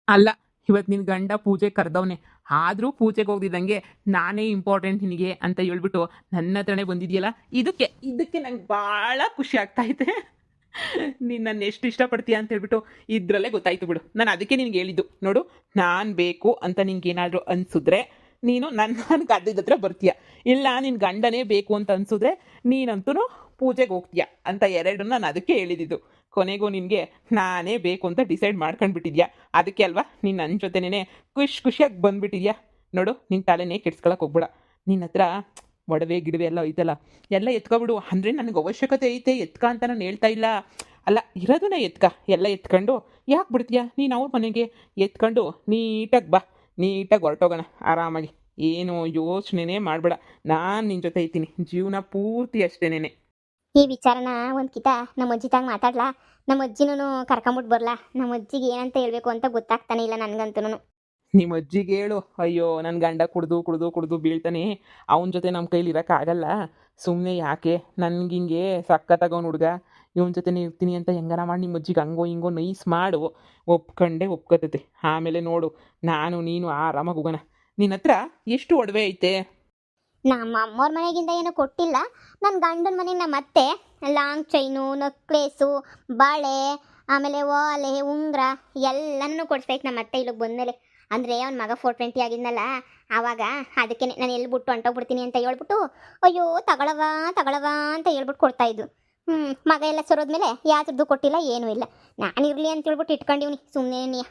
ಅಲ್ಲ, ಇವತ್ತು ನಿನ್ನ ಗಂಡ ಪೂಜೆ ಕರೆದವನೆ. ಆದರೂ ಪೂಜೆಗೆ ಹೋಗ್ದಿದ್ದಂಗೆ ನಾನೇ ಇಂಪಾರ್ಟೆಂಟ್ ನಿನಗೆ ಅಂತ ಹೇಳ್ಬಿಟ್ಟು ನನ್ನ ಹತ್ರನೇ ಬಂದಿದೆಯಲ್ಲ, ಇದಕ್ಕೆ ನಂಗೆ ಭಾಳ ಖುಷಿ ಆಗ್ತಾಯಿದೆ. ನೀನು ನನ್ನ ಎಷ್ಟು ಇಷ್ಟಪಡ್ತೀಯ ಅಂತ ಹೇಳ್ಬಿಟ್ಟು ಇದರಲ್ಲೇ ಗೊತ್ತಾಯ್ತು ಬಿಡು. ನಾನು ಅದಕ್ಕೆ ನಿನ್ಗೆ ಹೇಳಿದ್ದು ನೋಡು, ನಾನು ಬೇಕು ಅಂತ ನಿನ್ಗೇನಾದರೂ ಅನಿಸಿದ್ರೆ ನೀನು ನನ್ನ ಗದ್ದದ ಹತ್ರ ಬರ್ತೀಯ, ಇಲ್ಲ ನಿನ್ನ ಗಂಡನೇ ಬೇಕು ಅಂತ ಅನಿಸಿದ್ರೆ ನೀನಂತೂ ಪೂಜೆಗೆ ಹೋಗ್ತೀಯ ಅಂತ ಎರಡನ್ನ ನಾನು ಅದಕ್ಕೆ ಹೇಳಿದ್ದು. ಕೊನೆಗೂ ನಿನಗೆ ನಾನೇ ಬೇಕು ಅಂತ ಡಿಸೈಡ್ ಮಾಡ್ಕೊಂಡ್ಬಿಟ್ಟಿದ್ಯಾ. ಅದಕ್ಕೆ ಅಲ್ವಾ ನೀನು ನನ್ನ ಜೊತೆನೇ ಖುಷಿಯಾಗಿ ಬಂದುಬಿಟ್ಟಿದ್ಯಾ. ನೋಡು, ನಿನ್ನ ತಲೆನೇ ಕೆಡ್ಸ್ಕೊಳಕ್ಕೆ ಹೋಗ್ಬೇಡ. ನಿನ್ನ ಹತ್ರ ಒಡವೆ ಗಿಡವೆ ಎಲ್ಲ ಐತಲ್ಲ, ಎಲ್ಲ ಎತ್ಕೊಬಿಡು. ಅಂದರೆ ನನಗೆ ಅವಶ್ಯಕತೆ ಐತೆ ಎತ್ಕ ಅಂತ ನಾನು ಹೇಳ್ತಾ ಇಲ್ಲ. ಅಲ್ಲ, ಇರೋದನ್ನ ಎತ್ಕ, ಎಲ್ಲ ಎತ್ಕೊಂಡು ಯಾಕೆ ಬಿಡ್ತೀಯಾ ನೀನು ಅವ್ರ ಮನೆಗೆ? ಎತ್ಕೊಂಡು ನೀಟಾಗಿ ಬಾ, ನೀಟಾಗಿ ಹೊರಟೋಗೋಣ ಆರಾಮಾಗಿ. ಏನು ಯೋಚನೆನೇ ಮಾಡಬೇಡ, ನಾನು ನಿನ್ನ ಜೊತೆ ಇದ್ದೀನಿ ಜೀವನ ಪೂರ್ತಿ ಅಷ್ಟೇನೆ. ಈ ವಿಚಾರನ ಒಂದು ಕಿತ ನಮ್ಮ ಅಜ್ಜಿ ತಂಗ ಮಾತಾಡ್ಲಾ? ನಮ್ಮ ಅಜ್ಜಿನೂ ಕರ್ಕೊಂಬಿಟ್ಟು ಬರ್ಲಾ? ನಮ್ಮ ಅಜ್ಜಿಗೆ ಏನಂತ ಹೇಳ್ಬೇಕು ಅಂತ ಗೊತ್ತಾಗ್ತಾನೆ ಇಲ್ಲ ನನಗಂತೂ. ನಿಮ್ಮ ಅಜ್ಜಿಗೆ ಹೇಳು, ಅಯ್ಯೋ ನನ್ನ ಗಂಡ ಕುಡ್ದು ಕುಡ್ದು ಕುಡ್ದು ಬೀಳ್ತಾನೆ, ಅವನ ಜೊತೆ ನಮ್ಮ ಕೈಲಿ ಇರೋಕ್ಕಾಗಲ್ಲ, ಸುಮ್ಮನೆ ಯಾಕೆ ನನಗಿಂಗೆ ಸಕ್ಕತ್ತಾಗವ್ನು ಹುಡುಗ, ಇವನ ಜೊತೆನೇ ಇರ್ತೀನಿ ಅಂತ ಹೆಂಗಾರ ಮಾಡಿ ನಿಮ್ಮ ಅಜ್ಜಿಗೆ ಹಂಗೋ ಹಿಂಗೋ ನೈಸ್ ಮಾಡು. ಒಪ್ಕೋತೈತೆ. ಆಮೇಲೆ ನೋಡು, ನಾನು ನೀನು ಆರಾಮಾಗಿ ಹೋಗೋಣ. ನಿನ್ನ ಹತ್ರ ಎಷ್ಟು ಒಡವೆ ಐತೆ? ನಮ್ಮ ಅಮ್ಮವ್ರ ಮನೆಗಿಂದ ಏನೂ ಕೊಟ್ಟಿಲ್ಲ. ನನ್ನ ಗಂಡನ ಮನೆಗೆ ನಮ್ಮ ಅತ್ತೆ ಲಾಂಗ್ ಚೈನು, ನಕ್ಲೇಸು, ಬಳೆ, ಆಮೇಲೆ ಓಲೆ, ಉಂಗುರ ಎಲ್ಲನೂ ಕೊಡ್ಸ್ಬೇಕು ನಮ್ಮ ಅತ್ತೆ ಇಲ್ಲಿಗೆ ಬಂದಮೇಲೆ. ಅಂದರೆ ಅವ್ನ ಮಗ 420 ಆಗಿದ್ನಲ್ಲ, ಆವಾಗ ಅದಕ್ಕೆ ನಾನು ಎಲ್ಲಿ ಬಿಟ್ಟು ಹೊಂಟೋಗ್ಬಿಡ್ತೀನಿ ಅಂತ ಹೇಳ್ಬಿಟ್ಟು ಅಯ್ಯೋ ತಗೊಳವ ಅಂತ ಹೇಳ್ಬಿಟ್ಟು ಕೊಡ್ತಾಯಿದ್ದು. ಮಗ ಎಲ್ಲ ಸರೋದ್ಮೇಲೆ ಯಾವ್ದು ಕೊಟ್ಟಿಲ್ಲ, ಏನೂ ಇಲ್ಲ. ನಾನು ಇರಲಿ ಅಂತ ಹೇಳ್ಬಿಟ್ಟು ಇಟ್ಕೊಂಡಿವ್ನಿ ಸುಮ್ಮನೆ.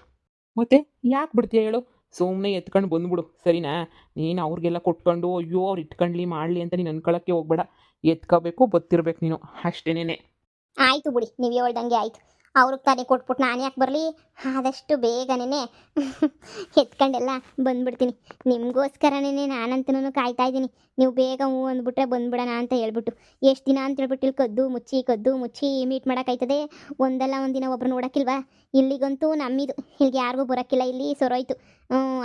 ಮತ್ತೆ ಯಾಕೆ ಬಿಡ್ತೀಯ ಹೇಳು? ಸುಮ್ಮನೆ ಎತ್ಕೊಂಡು ಬಂದ್ಬಿಡು, ಸರಿನಾ? ನೀನು ಅವ್ರಿಗೆಲ್ಲ ಕೊಟ್ಕೊಂಡು ಅಯ್ಯೋ ಅವ್ರು ಇಟ್ಕೊಂಡ್ಲಿ ಮಾಡಲಿ ಅಂತ ನೀನು ಅನ್ಕೊಳ್ಳೋಕ್ಕೆ ಹೋಗ್ಬೇಡ. ಎತ್ಕೋಬೇಕು, ಬತ್ತಿರ್ಬೇಕು ನೀನು, ಅಷ್ಟೇನೆ. ಆಯಿತು ಬಿಡಿ, ನೀವು ಹೇಳ್ದಂಗೆ ಆಯಿತು. ಅವ್ರಿಗೆ ತಾನೇ ಕೊಟ್ಬಿಟ್ಟು ನಾನು ಯಾಕೆ ಬರಲಿ? ಆದಷ್ಟು ಬೇಗನೆ ಎತ್ಕೊಂಡೆಲ್ಲ ಬಂದ್ಬಿಡ್ತೀನಿ. ನಿಮಗೋಸ್ಕರನೇ ನಾನಂತನೂ ಕಾಯ್ತಾ ಇದ್ದೀನಿ. ನೀವು ಬೇಗ ಹ್ಞೂ ಅಂದ್ಬಿಟ್ರೆ ಬಂದ್ಬಿಡೋಣ ಅಂತ ಹೇಳ್ಬಿಟ್ಟು. ಎಷ್ಟು ದಿನ ಅಂತ ಹೇಳ್ಬಿಟ್ಟು ಇಲ್ಲಿ ಕದ್ದು ಮುಚ್ಚಿ ಮೀಟ್ ಮಾಡೋಕ್ಕಾಯ್ತದೆ? ಒಂದಲ್ಲ ಒಂದಿನ ಒಬ್ರು ನೋಡೋಕ್ಕಿಲ್ವಾ? ಇಲ್ಲಿಗಂತೂ ನಮ್ಮಿದು, ಇಲ್ಲಿಗೆ ಯಾರಿಗೂ ಬರೋಕ್ಕಿಲ್ಲ, ಇಲ್ಲಿ ಸೊರೋಯ್ತು.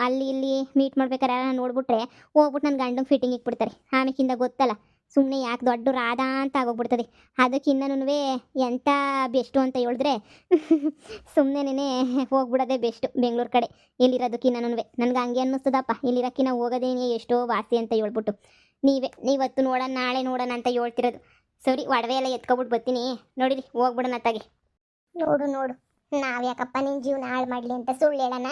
ಅಲ್ಲಿ ಇಲ್ಲಿ ಮೀಟ್ ಮಾಡ್ಬೇಕಾರೆ ನೋಡ್ಬಿಟ್ರೆ ಹೋಗ್ಬಿಟ್ಟು ನನ್ನ ಗಂಡಂಗೆ ಫಿಟ್ಟಿಂಗ್ ಇಕ್ಬಿಡ್ತಾರೆ. ಆಮೇಕಿಂದ ಗೊತ್ತಲ್ಲ, ಸುಮ್ಮನೆ ಯಾಕೆ ದೊಡ್ಡ ರಾಧ ಅಂತ ಆಗೋಗ್ಬಿಡ್ತದೆ. ಅದಕ್ಕಿನ್ನೂ ಎಂಥ ಬೆಸ್ಟು ಅಂತ ಹೇಳಿದ್ರೆ ಸುಮ್ಮನೆ ಹೋಗ್ಬಿಡೋದೇ ಬೆಸ್ಟು ಬೆಂಗಳೂರು ಕಡೆ. ಇಲ್ಲಿರೋದಕ್ಕಿನ್ನೂ ನನಗೆ ಹಂಗೆ ಅನ್ನಿಸ್ತದಪ್ಪ, ಇಲ್ಲಿರೋಕ್ಕಿನ್ನ ಹೋಗೋದೇನೆ ಎಷ್ಟೋ ವಾಸಿ ಅಂತ ಹೇಳ್ಬಿಟ್ಟು. ನೀವತ್ತು ನೋಡೋಣ, ನಾಳೆ ನೋಡೋಣ ಅಂತ ಹೇಳ್ತಿರೋದು. ಸರಿ, ಒಡವೆ ಎಲ್ಲ ಎತ್ಕೊಬಿಟ್ಟು ಬರ್ತೀನಿ, ನೋಡಿರಿ ಹೋಗ್ಬಿಡೋಣ ಅತ್ತಾಗೆ. ನೋಡು ನಾವು ಯಾಕಪ್ಪ ನಿನ್ನ ಜೀವನ ಹಾಳು ಮಾಡಲಿ ಅಂತ ಸುಳ್ಳು ಹೇಳೋಣ?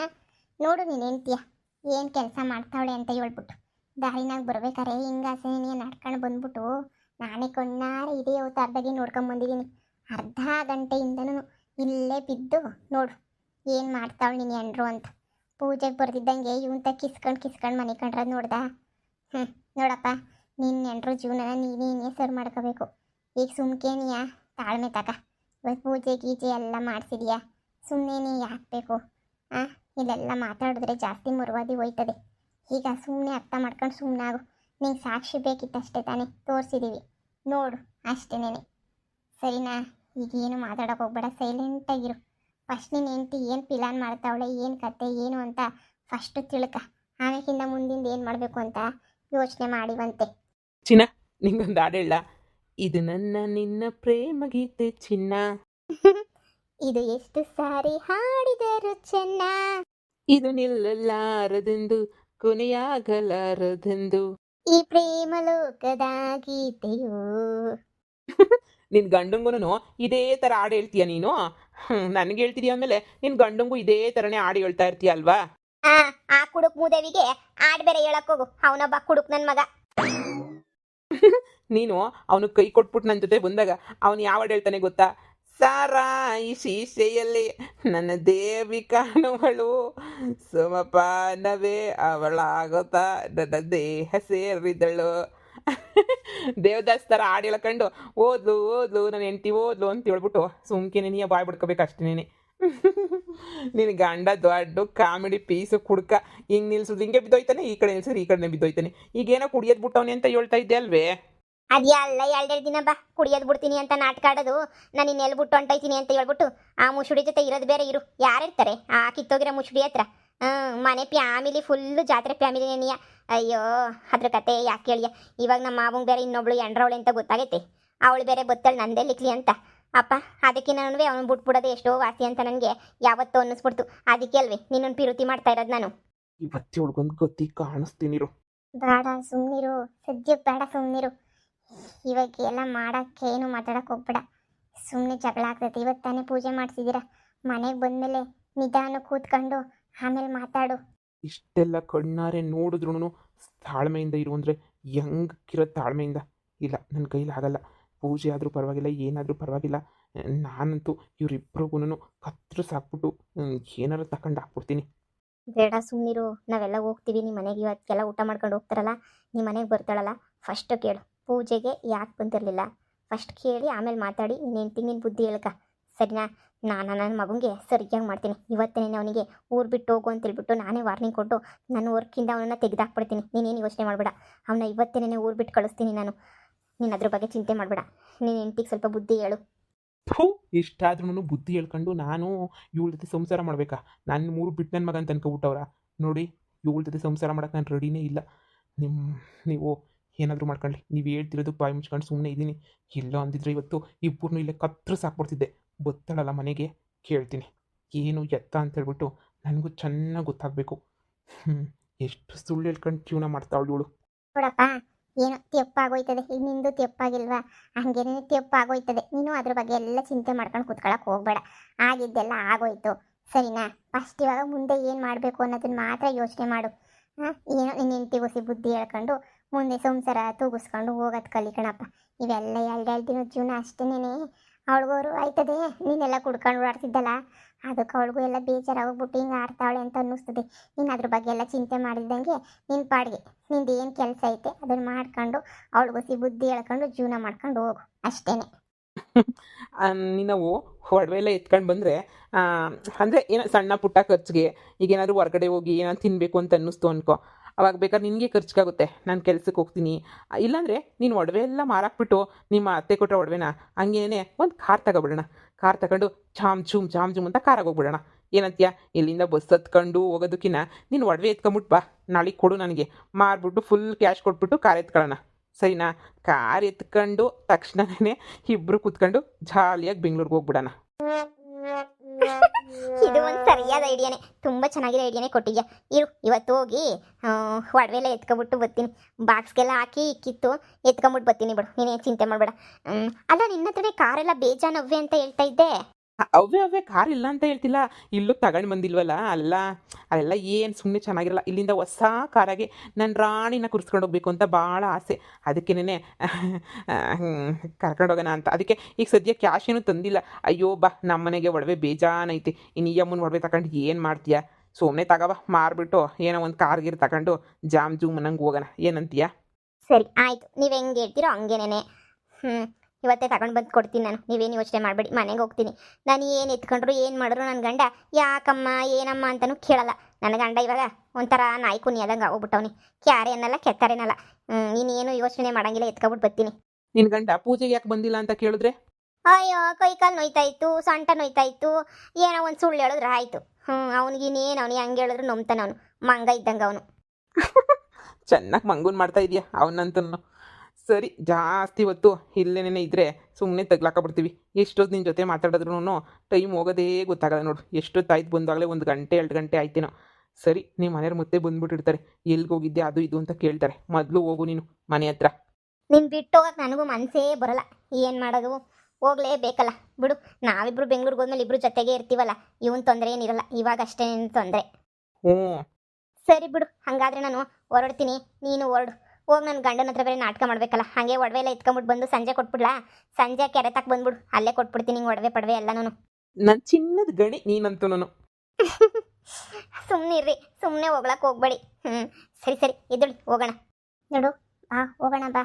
ನೋಡು ನೀನು ಹೆಂಡ್ತೀಯ ಏನು ಕೆಲಸ ಮಾಡ್ತಾವಳೆ ಅಂತ ಹೇಳ್ಬಿಟ್ಟು. ದಾರಿನಾಗ ಬರ್ಬೇಕಾರೆ ಹಿಂಗಾಸೆ ನೀನು ನಡ್ಕೊಂಡು ಬಂದ್ಬಿಟ್ಟು ನಾನೇ ಕಣ್ಣಾರೆ ಇದೇ ಅವತಾರದಾಗೆ ನೋಡ್ಕೊಂಬಂದಿದ್ದೀನಿ. ಅರ್ಧ ಗಂಟೆಯಿಂದನೂ ಇಲ್ಲೇ ಬಿದ್ದು ನೋಡು ಏನು ಮಾಡ್ತಾವಳು ನೀನು ಎಂಡ್ರು ಅಂತ. ಪೂಜೆಗೆ ಬರ್ದಿದ್ದಂಗೆ ಇವಂತ ಕಿಸ್ಕೊಂಡು ಮನೆ ಕಂಡ್ರದು ನೋಡ್ದ. ನೋಡಪ್ಪ, ನಿನ್ನ ಎಂಡ್ರು ಜೀವನನ ನೀನೇ ಸರ್ ಮಾಡ್ಕೋಬೇಕು. ಈಗ ಸುಮ್ಕೇನಿಯಾ, ತಾಳ್ಮೆ ತಕ. ಇವತ್ತು ಪೂಜೆ ಗೀಜೆ ಎಲ್ಲ ಮಾಡಿಸಿದ್ಯಾ, ಸುಮ್ಮನೆ ಯಾಕೆ ಬೇಕು? ಇಲ್ಲೆಲ್ಲ ಮಾತಾಡಿದ್ರೆ ಜಾಸ್ತಿ ಮುರುವಾದಿ ಹೋಯ್ತದೆ. ಈಗ ಸುಮ್ಮನೆ ಅರ್ಥ ಮಾಡ್ಕೊಂಡು ಸುಮ್ಮನಾಗು. ನಿಂಗೆ ಸಾಕ್ಷಿ ಬೇಕಿತ್ತಷ್ಟೇ ತಾನೇ, ತೋರಿಸಿದ್ದೀವಿ ನೋಡು, ಅಷ್ಟೇನೆ. ಸರಿನಾ? ಈಗೇನು ಮಾತಾಡೋಕೆ ಹೋಗ್ಬೇಡ, ಸೈಲೆಂಟಾಗಿರು. ಫಸ್ಟ್ ನೀನು ಹೆಂಡ್ತಿ ಏನು ಪ್ಲಾನ್ ಮಾಡ್ತಾವಳೆ, ಏನು ಕತೆ ಏನು ಅಂತ ಫಸ್ಟು ತಿಳ್ಕ. ಆಮೇಕಿಂದ ಮುಂದಿಂದ ಏನು ಮಾಡಬೇಕು ಅಂತ ಯೋಚನೆ ಮಾಡಿವಂತೆ. ಚಿನ್ನ, ನಿಂಗೊಂದು ಹಾಡು ಹೇಳ? ಇದು ನನ್ನ ನಿನ್ನ ಪ್ರೇಮ ಗೀತೆ ಚಿನ್ನ. ಇದು ಎಷ್ಟು ಸಾರಿ ಹಾಡಿದರು ಚೆನ್ನ, ಇದು ನಿಲ್ಲಲಾರದೆಂದು ಕೊನೆಯಾಗಲಾರದೆಂದು ಈ ಪ್ರೇಮ ಲೋಕದ ಗೀತೆಯು. ನಿನ್ ಗಂಡಂಗೂ ಇದೇ ಥರ ಹಾಡು ಹೇಳ್ತೀಯ ನೀನು? ನನಗೆ ಹೇಳ್ತಿದೀಯ ಆಮೇಲೆ ನಿನ್ ಗಂಡಂಗೂ ಇದೇ ಥರನೇ ಹಾಡು ಹೇಳ್ತಾ ಇರ್ತೀಯ ಅಲ್ವಾ? ಆ ಕುಡುಕ್ ಮೂದೇವಿಗೆ ಹಾಡು ಬೇರೆ ಹೇಳಕ್ ಹೋಗು, ಅವನೊಬ್ಬ ಕುಡುಕ್ ನನ್ನ ಮಗ. ನೀನು ಅವನು ಕೈ ಕೊಟ್ಬಿಟ್ಟು ನನ್ನ ಜೊತೆ ಬಂದಾಗ ಅವನು ಯಾವ ಹಾಡು ಹೇಳ್ತಾನೆ ಗೊತ್ತಾ? ಸಾರಾಯಿ ಶೀಶೆಯಲ್ಲಿ ನನ್ನ ದೇವಿ ಕಾಣುವಳು, ಸುಮಪಾನವೇ ಅವಳಾಗುತ್ತಾ ನನ್ನ ದೇಹ ಸೇರಿದಳು. ದೇವದಾಸ್ ಥರ ಹಾಡು ಹೇಳ್ಕೊಂಡು ಓದ್ಲು ನನ್ನ ಹೆಂಡತಿ ಓದ್ಲು ಅಂತ ಹೇಳ್ಬಿಟ್ಟು ಸುಮ್ಕೆನೆ ನೀ ಬಾಯ್ ಬಿಡ್ಕೋಬೇಕು ಅಷ್ಟೇನೆ. ನಿನ್ನ ಗಂಡ ದೊಡ್ಡ ಕಾಮಿಡಿ ಪೀಸು ಕುಡ್ಕ, ಹಿಂಗೆ ನಿಲ್ಸೋದು ಹಿಂಗೆ ಬಿದ್ದೋಯ್ತಾನೆ, ಈ ಕಡೆ ನಿಲ್ಸಿದ್ರೆ ಈ ಕಡೆ ಬಿದ್ದೋಯ್ತಾನೆ. ಈಗೇನೋ ಕುಡಿಯೋದು ಬಿಟ್ಟವನೆ ಅಂತ ಹೇಳ್ತಾ ಇದ್ದೆ ಅಲ್ವೇ? ಅದ್ಯಾಲ್ಲ 2 ದಿನ ಬಾ ಕುಡಿಯೋದು ಬಿಡ್ತೀನಿ ಅಂತ ನಾಟಕ ಆಡೋದು. ನಾನು ಇನ್ನೆಲ್ಲಿ ಬಿಟ್ಟು ಹೊಂಟೈತೀನಿ ಅಂತ ಹೇಳ್ಬಿಟ್ಟು ಆ ಮುಸುಡಿ ಜೊತೆ ಇರೋದು ಬೇರೆ. ಯಾರಿರ್ತಾರೆ ಆ ಕಿತ್ತೋಗಿರೋ ಮುಸುಡಿ ಹತ್ರ? ಮನೆ ಫ್ಯಾಮಿಲಿ ಫುಲ್ಲು ಜಾತ್ರೆ ಫ್ಯಾಮಿಲಿ ನೆನೆಯ. ಅಯ್ಯೋ, ಅದ್ರ ಕತೆ ಯಾಕೆ ಹೇಳಿಯ? ಇವಾಗ ನಮ್ಮ ಮಾವಂಗೆ ಬೇರೆ ಇನ್ನೊಬ್ಳು ಎಂಡ್ರವಳೆ ಅಂತ ಗೊತ್ತಾಗೈತೆ. ಅವಳು ಬೇರೆ ಬತ್ತಳು ನಂದೇ ಲಿಕ್ಲಿ ಅಂತ. ಅಪ್ಪ ಅದಕ್ಕೆ ನಾನು ಅವನು ಬಿಟ್ಬಿಡೋದು ಎಷ್ಟೋ ವಾಸಿ ಅಂತ ನನಗೆ ಯಾವತ್ತೂ ಅನ್ನಿಸ್ಬಿಡ್ತು. ಅದಕ್ಕೆ ಅಲ್ವೇ ನಿನ್ನೊಂದು ಪಿರುತಿ ಮಾಡ್ತಾ ಇರೋದು ನಾನು. ಇವತ್ತೇ ಹುಡ್ಗೊಂದು ಗೊತ್ತಿ ಕಾಣಿಸ್ತೀನಿರು. ಬೇಡ ಸುಮ್ಮನಿರು, ಸದ್ಯಕ್ಕೆ ಬೇಡ ಸುಮ್ಮನಿರು. ಇವಾಗ ಎಲ್ಲ ಮಾಡೋಕ್ಕೆ ಏನು ಮಾತಾಡೋಕೆ ಹೋಗ್ಬೇಡ. ಸುಮ್ಮನೆ ಜಗಳ ಆಗ್ತೈತೆ. ಇವತ್ತು ತಾನೇ ಪೂಜೆ ಮಾಡಿಸಿದ್ದೀರಾ, ಮನೆಗೆ ಬಂದಮೇಲೆ ನಿಧಾನ ಕೂತ್ಕೊಂಡು ಆಮೇಲೆ ಮಾತಾಡು. ಇಷ್ಟೆಲ್ಲ ಕಣ್ಣಾರೆ ನೋಡಿದ್ರು ತಾಳ್ಮೆಯಿಂದ ಇರು ಅಂದರೆ ಹೆಂಗಿರೋ ತಾಳ್ಮೆಯಿಂದ ಇಲ್ಲ, ನನ್ನ ಕೈಲಿ ಆಗಲ್ಲ. ಪೂಜೆ ಆದರೂ ಪರವಾಗಿಲ್ಲ, ಏನಾದರೂ ಪರವಾಗಿಲ್ಲ. ನಾನಂತೂ ಇವರಿಬ್ರಿಗೂ ಕತ್ತರಿಸಿ ಸಾಕ್ಬಿಟ್ಟು ಏನಾರು ತಗೊಂಡು ಹಾಕ್ಬಿಡ್ತೀನಿ. ಬೇಡ ಸುಮ್ಮನಿರು, ನಾವೆಲ್ಲ ಹೋಗ್ತೀವಿ ನಿಮ್ಮ ಮನೆಗೆ. ಇವತ್ತೆಲ್ಲ ಊಟ ಮಾಡ್ಕೊಂಡು ಹೋಗ್ತಾರಲ್ಲ, ನಿಮ್ಮ ಮನೆಗೆ ಬರ್ತಾಳಲ್ಲ, ಫಸ್ಟು ಕೇಳು ಪೂಜೆಗೆ ಯಾಕೆ ಬಂದಿರಲಿಲ್ಲ. ಫಸ್ಟ್ ಕೇಳಿ ಆಮೇಲೆ ಮಾತಾಡಿ ನಿನ್ನ ಹೆಂಡ್ತಿಗೆ ನಿನ್ನ ಬುದ್ಧಿ ಹೇಳ್ಕ, ಸರಿನಾ? ನಾನು ನನ್ನ ಮಗನಿಗೆ ಸರಿಯಾಗಿ ಮಾಡ್ತೀನಿ. ಇವತ್ತೇನೆ ಅವನಿಗೆ ಊರು ಬಿಟ್ಟು ಹೋಗು ಅಂತೇಳ್ಬಿಟ್ಟು ನಾನೇ ವಾರ್ನಿಂಗ್ ಕೊಟ್ಟು ನನ್ನ ವರ್ಕಿಂದ ಅವನನ್ನು ತೆಗೆದಾಕ್ಬಿಡ್ತೀನಿ. ನೀನೇನು ಯೋಚನೆ ಮಾಡಬೇಡ. ಅವನ್ನ ಇವತ್ತೇನೆ ಊರು ಬಿಟ್ಟು ಕಳಿಸ್ತೀನಿ ನಾನು. ನೀನು ಅದ್ರ ಬಗ್ಗೆ ಚಿಂತೆ ಮಾಡಬೇಡ. ನಿನ್ನ ಹೆಂಡ್ತಿಗೆ ಸ್ವಲ್ಪ ಬುದ್ಧಿ ಹೇಳು. ಇಷ್ಟಾದ್ರೂ ಬುದ್ಧಿ ಹೇಳ್ಕೊಂಡು ನಾನು ಇವಳ ಜೊತೆ ಸಂಸಾರ ಮಾಡಬೇಕಾ? ನಾನು 3 ಬಿಟ್ಟು ನನ್ನ ಮಗ ಅಂತ ಅನ್ಕೊಬಿಟ್ಟವ್ರ ನೋಡಿ. ಇವಳ ಜೊತೆ ಸಂಸಾರ ಮಾಡೋಕೆ ನಾನು ರೆಡಿನೇ ಇಲ್ಲ. ನೀವು ಏನಾದರೂ ಮಾಡ್ಕೊಳ್ಳಿ. ನೀವು ಹೇಳ್ತಿರೋದು ಬಾಯಿ ಮುಚ್ಕೊಂಡು ಸುಮ್ಮನೆ ಇದ್ದೀನಿ. ಇಲ್ಲ ಅಂದಿದ್ರೆ ಇವತ್ತು ಇಬ್ಬರನ್ನೂ ಇಲ್ಲೇ ಕತ್ತರಿಸಿ ಸಾಕ್ಬಿಡ್ತಿದ್ದೆ. ಬತ್ತಳಲ್ಲ ಮನೆಗೆ, ಕೇಳ್ತೀನಿ ಏನು ಎತ್ತ ಅಂತೇಳ್ಬಿಟ್ಟು ನನಗೂ ಚೆನ್ನಾಗಿ ಗೊತ್ತಾಗಬೇಕು. ಎಷ್ಟು ಸುಳ್ಳು ಹೇಳ್ಕೊಂಡು ಜೀವನ ಮಾಡ್ತಾವಳು ಇವಳು. ನೋಡಪ್ಪ, ಏನೋ ತೆಪ್ಪಾಗೋಯ್ತದೆ. ಈಗ ನಿಂದು ತೆಪ್ಪಾಗಿಲ್ವಾ? ಹಂಗೇನೇ ತೆಪ್ಪಾಗೋಯ್ತದೆ. ನೀನು ಅದ್ರ ಬಗ್ಗೆ ಎಲ್ಲ ಚಿಂತೆ ಮಾಡ್ಕೊಂಡು ಕೂತ್ಕೊಳ್ಳೋಕೆ ಹೋಗಬೇಡ. ಆಗಿದ್ದೆಲ್ಲ ಆಗೋಯ್ತು, ಸರಿನಾ? ಫಸ್ಟ್ ಇವಾಗ ಮುಂದೆ ಏನು ಮಾಡಬೇಕು ಅನ್ನೋದನ್ನ ಮಾತ್ರ ಯೋಚನೆ ಮಾಡು. ಏನೋ ನಿನ್ನ ಹೆಂಡ್ತಿಗೋಸಿ ಬುದ್ಧಿ ಹೇಳ್ಕೊಂಡು ಮುಂದೆ ಸಂಸಾರ ತೂಗಿಸ್ಕೊಂಡು ಹೋಗೋದು ಕಲಿಕಣಪ್ಪ. ಇವೆಲ್ಲ ಎರಡು ದಿನದ ಜೀವನ ಅಷ್ಟೇನೇ. ಅವಳಿಗೋರು ಆಯ್ತದೆ. ನೀನೆಲ್ಲ ಕುಡ್ಕೊಂಡು ಓಡಾಡ್ತಿದ್ದಲ್ಲ, ಅದಕ್ಕೆ ಅವಳಿಗೂ ಎಲ್ಲ ಬೇಜಾರಾಗೋಗ್ಬಿಟ್ಟು ಹಿಂಗೆ ಆಡ್ತಾವಳೆ ಅಂತ ಅನ್ನಿಸ್ತದೆ. ನೀನು ಅದ್ರ ಬಗ್ಗೆ ಎಲ್ಲ ಚಿಂತೆ ಮಾಡಿದಂಗೆ ನಿನ್ನ ಪಾಡಿಗೆ ನಿಂದು ಏನು ಕೆಲಸ ಐತೆ ಅದನ್ನು ಮಾಡ್ಕೊಂಡು ಅವಳಿಗೋಸಿ ಬುದ್ಧಿ ಹೇಳ್ಕೊಂಡು ಜೀವನ ಮಾಡ್ಕೊಂಡು ಹೋಗು ಅಷ್ಟೇ. ನಾವು ಒಡವೆ ಎಲ್ಲ ಎತ್ಕೊಂಡು ಬಂದರೆ ಅಂದರೆ ಏನೋ ಸಣ್ಣ ಪುಟ್ಟ ಖರ್ಚಿಗೆ, ಈಗೇನಾದರೂ ಹೊರಗಡೆ ಹೋಗಿ ಏನಾದ್ರು ತಿನ್ನಬೇಕು ಅಂತ ಅನ್ನಿಸ್ತು ಅನ್ಕೋ, ಅವಾಗ ಬೇಕಾದ್ರೆ ನಿನಗೆ ಖರ್ಚಾಗುತ್ತೆ. ನಾನು ಕೆಲ್ಸಕ್ಕೆ ಹೋಗ್ತೀನಿ. ಇಲ್ಲಾಂದರೆ ನೀನು ಒಡವೆ ಎಲ್ಲ ಮಾರಾಕ್ಬಿಟ್ಟು ನಿಮ್ಮ ಅತ್ತೆ ಕೊಟ್ಟರೆ ಒಡವೆನ ಹಂಗೇನೆ ಒಂದು ಕಾರ್ ತಗೊಬಿಡೋಣ. ಕಾರ್ ತಗೊಂಡು ಚಾಮ್ ಚೂಮ್ ಅಂತ ಕಾರಾಗಿ ಹೋಗ್ಬಿಡೋಣ. ಏನಂತೀಯ? ಇಲ್ಲಿಂದ ಬಸ್ ಹತ್ಕೊಂಡು ಹೋಗೋದಕ್ಕಿಂತ ನೀನು ಒಡವೆ ಎತ್ಕೊಂಬಿಟ್ಟು ಬಾ, ನಾಳೆಗೆ ಕೊಡು ನನಗೆ, ಮಾರ್ಬಿಟ್ಟು ಫುಲ್ ಕ್ಯಾಶ್ ಕೊಟ್ಬಿಟ್ಟು ಕಾರ್ ಎತ್ಕೊಳ್ಳೋಣ, ಸರಿನಾ? ಕಾರ್ ಎತ್ಕೊಂಡು ತಕ್ಷಣನೇ ಇಬ್ಬರು ಕೂತ್ಕೊಂಡು ಜಾಲಿಯಾಗಿ ಬೆಂಗಳೂರಿಗೆ ಹೋಗ್ಬಿಡೋಣ. ಇದು ಒಂದು ಸರಿಯಾದ ಐಡಿಯಾನೇ, ತುಂಬ ಚೆನ್ನಾಗಿರೋ ಐಡಿಯಾನೇ ಕೊಟ್ಟಿದ್ಯಾ. ಇವತ್ತು ಹೋಗಿ ಒಡವೆಲ್ಲ ಎತ್ಕೊಬಿಟ್ಟು ಬರ್ತೀನಿ. ಬಾಕ್ಸ್ಗೆಲ್ಲ ಹಾಕಿ ಕಿತ್ತು ಎತ್ಕೊಂಬಿಟ್ಟು ಬರ್ತೀನಿ ಬಿಡು, ನೀನೇನು ಚಿಂತೆ ಮಾಡಬೇಡ. ಅಲ್ಲ, ನಿನ್ನ ಹತ್ರನೇ ಕಾರೆಲ್ಲ ಬೇಜಾನವ್ವೆ ಅಂತ ಹೇಳ್ತಾ ಇದ್ದೆ. ಅವೇ ಕಾರ್ ಇಲ್ಲ ಅಂತ ಹೇಳ್ತಿಲ್ಲ, ಇಲ್ಲೂ ತಗೊಂಡು ಬಂದಿಲ್ವಲ್ಲ, ಅಲ್ಲೆಲ್ಲ ಏನು ಸುಮ್ಮನೆ ಚೆನ್ನಾಗಿರಲ್ಲ. ಇಲ್ಲಿಂದ ಹೊಸ ಕಾರಾಗೆ ನನ್ನ ರಾಣಿನ ಕುರ್ಸ್ಕೊಂಡು ಹೋಗ್ಬೇಕು ಅಂತ ಭಾಳ ಆಸೆ. ಅದಕ್ಕೇನೆ ಕರ್ಕೊಂಡೋಗೋಣ ಅಂತ. ಅದಕ್ಕೆ ಈಗ ಸದ್ಯ ಕ್ಯಾಶ್ ಏನೂ ತಂದಿಲ್ಲ. ಅಯ್ಯೋ ಬಾ, ನಮ್ಮ ಮನೆಗೆ ಒಡವೆ ಬೇಜಾನೈತಿ. ಇನ್ನು ಈ ಅಮ್ಮನ ಒಡವೆ ತಗೊಂಡು ಏನು ಮಾಡ್ತೀಯಾ? ಸುಮ್ಮನೆ ತಗೋಬಾ, ಮಾರ್ಬಿಟ್ಟು ಏನೋ ಒಂದು ಕಾರ್ಗಿರ್ ತಗೊಂಡು ಜಾಮ್ ಅನ್ನಂಗೆ ಹೋಗೋಣ. ಏನಂತೀಯ? ಸರಿ ಆಯಿತು, ನೀವು ಹೆಂಗೆ ಹೇಳ್ತೀರೋ ಹಂಗೇನೆ. ಇವತ್ತೇ ತಗೊಂಡು ಬಂದು ಕೊಡ್ತೀನಿ ನಾನು. ನೀವೇನು ಯೋಚನೆ ಮಾಡಬೇಡಿ. ಮನೆಗೆ ಹೋಗ್ತೀನಿ. ನಾನು ಏನು ಎತ್ಕೊಂಡ್ರು ಏನು ಮಾಡಿದ್ರು ನನ್ನ ಗಂಡ ಯಾಕಮ್ಮ ಏನಮ್ಮ ಅಂತಲೂ ಕೇಳಲ್ಲ. ನನ್ನ ಗಂಡ ಇವಾಗ ಒಂಥರ ನಾಯಿ ಕುನಿ ಆದಂಗೆ ಆಗೋಗ್ಬಿಟ್ಟವನಿ. ಕ್ಯಾರೆ ಅನ್ನಲ್ಲ ಕೆತ್ತಾರೇನಲ್ಲ. ನೀನೇನು ಯೋಚನೆ ಮಾಡಂಗಿಲ್ಲ, ಎತ್ಕೊಬಿಟ್ಟು ಬರ್ತೀನಿ. ನಿನ್ನ ಗಂಡ ಪೂಜೆಗೆ ಯಾಕೆ ಬಂದಿಲ್ಲ ಅಂತ ಕೇಳಿದ್ರೆ, ಅಯ್ಯೋ ಕೈ ಕಾಲು ನೋಯ್ತಾ ಇತ್ತು, ಸೊಂಟ ನೋಯ್ತಾ ಇತ್ತು, ಏನೋ ಒಂದು ಸುಳ್ಳು ಹೇಳಿದ್ರೆ ಆಯಿತು. ಅವನಿಗೇನೇನು ಅವನಿಗೆ ಹಂಗೆ ಹೇಳಿದ್ರು ನಂಬ್ತಾನೆ. ಅವನು ಮಂಗ ಇದ್ದಂಗೆ ಅವನು. ಚೆನ್ನಾಗಿ ಮಂಗೂನ್ ಮಾಡ್ತಾ ಇದೆಯಾ ಅವನಂತನು? ಸರಿ, ಜಾಸ್ತಿ ಹೊತ್ತು ಇಲ್ಲೇನೇ ಇದ್ದರೆ ಸುಮ್ಮನೆ ತಗ್ಲಾಕಬಿಡ್ತೀವಿ. ಎಷ್ಟೊತ್ತು ನಿನ್ನ ಜೊತೆ ಮಾತಾಡಿದ್ರು ಟೈಮ್ ಹೋಗೋದೇ ಗೊತ್ತಾಗಲ್ಲ ನೋಡು. ಎಷ್ಟೊತ್ತಾಯ್ತು ಬಂದಾಗಲೇ 1 ಗಂಟೆ 2 ಗಂಟೆ ಆಯ್ತೇನೋ. ಸರಿ, ನಿಮ್ಮ ಮನೆಯವ್ರ ಮತ್ತೆ ಬಂದ್ಬಿಟ್ಟಿರ್ತಾರೆ. ಎಲ್ಲಿಗೆ ಹೋಗಿದ್ದೆ ಅದು ಇದು ಅಂತ ಕೇಳ್ತಾರೆ. ಮೊದಲು ಹೋಗು ನೀನು ಮನೆ ಹತ್ರ. ನೀನು ಬಿಟ್ಟು ಹೋಗಕ್ಕೆ ನನಗೂ ಮನಸ್ಸೇ ಬರಲ್ಲ. ಏನು ಮಾಡೋದು, ಹೋಗ್ಲೇಬೇಕಲ್ಲ ಬಿಡು. ನಾವಿಬ್ರು ಬೆಂಗ್ಳೂರಿಗೆ ಹೋದ್ಮೇಲೆ ಇಬ್ಬರು ಜೊತೆಗೆ ಇರ್ತೀವಲ್ಲ, ಇವನ್ ತೊಂದರೆ ಏನಿರಲ್ಲ. ಇವಾಗ ಅಷ್ಟೇ ತೊಂದರೆ. ಹ್ಞೂ ಸರಿ ಬಿಡು, ಹಾಗಾದ್ರೆ ನಾನು ಹೊರಡ್ತೀನಿ, ನೀನು ಹೊರಡು. ಹೋಗಿ ನನ್ನ ಗಂಡನ ಹತ್ರ ಬೇರೆ ನಾಟಕ ಮಾಡಬೇಕಲ್ಲ. ಹಾಗೆ ಒಡವೆ ಎಲ್ಲ ಎತ್ಕೊಂಬಿಟ್ಟು ಬಂದು ಸಂಜೆ ಕೊಟ್ಬಿಡ್ಲಾ? ಸಂಜೆ ಕೆರೆ ತಕ್ಕ ಬಂದ್ಬಿಡು, ಅಲ್ಲೇ ಕೊಟ್ಬಿಡ್ತೀನಿ ನಿಂಗೆ ಒಡವೆ ಪಡವೆ ಎಲ್ಲನೂ. ನನ್ನ ಚಿನ್ನದ ಗಣಿ ನೀನಂತೂ ನಾನು. ಸುಮ್ಮನೆ ಇರ್ರಿ, ಸುಮ್ಮನೆ ಹೋಗ್ಲಕ್ಕೆ ಹೋಗ್ಬೇಡಿ. ಸರಿ ಎದ್ದೇಳಿ ಹೋಗೋಣ. ನೋಡು, ಹೋಗೋಣ ಬಾ.